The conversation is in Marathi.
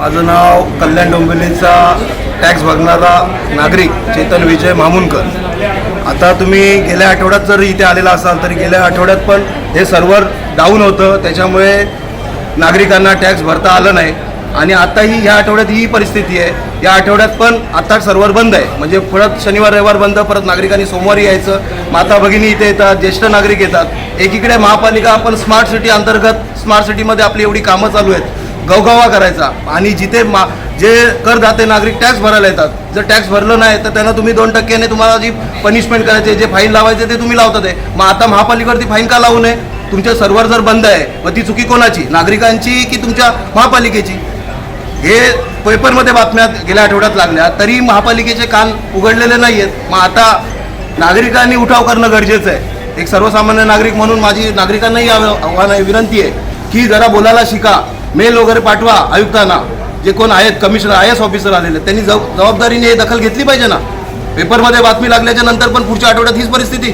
माझं नाव कल्याण डोंबिवलीचा टॅक्स भरणारा नागरिक चेतन विजय मामुनकर। आता तुम्ही गेल्या आठवड्यात जर इथे आलेला असाल तरी गेल्या आठवड्यात पण हे सर्व्हर डाऊन होतं, त्याच्यामुळे नागरिकांना टॅक्स भरता आलं नाही। आणि आताही ह्या आठवड्यात ही परिस्थिती आहे। या आठवड्यात पण आता सर्व्हर बंद आहे, म्हणजे परत शनिवार रविवार बंद, परत नागरिकांनी सोमवारी यायचं। माता भगिनी इथे येतात, ज्येष्ठ नागरिक येतात। एकीकडे महापालिका आपण स्मार्ट सिटी अंतर्गत स्मार्ट सिटीमध्ये आपली एवढी कामं चालू आहेत, गवगवा करायचा, आणि जिथे जे करदाते नागरिक टॅक्स भरायला येतात, जर टॅक्स भरलं नाही तर त्यांना तुम्ही 2% तुम्हाला जी पनिशमेंट करायचे, जे फाईन लावायचे ते तुम्ही लावतात आहे। मग आता महापालिकेवरती फाईन का लावू नये? तुमचे सर्व्हर जर बंद आहे, मग ती चुकी कोणाची, नागरिकांची की तुमच्या महापालिकेची? हे पेपरमध्ये बातम्या गेल्या आठवड्यात लागल्या, तरी महापालिकेचे कान उघडलेले नाही आहेत। मग आता नागरिकांनी उठाव करणं गरजेचं आहे। एक सर्वसामान्य नागरिक म्हणून माझी नागरिकांनाही आव्हान आहे, विनंती आहे की जरा बोलायला शिका। मेल वगैरे पाठवा आयुक्तांना, जे कोण आहेत, कमिशनर IAS ऑफिसर आलेले, त्यांनी जबाबदारीने दखल घेतली पाहिजे ना। पेपरमध्ये बातमी लागल्याच्या नंतर पण पुढच्या आठवड्यात हीच परिस्थिती।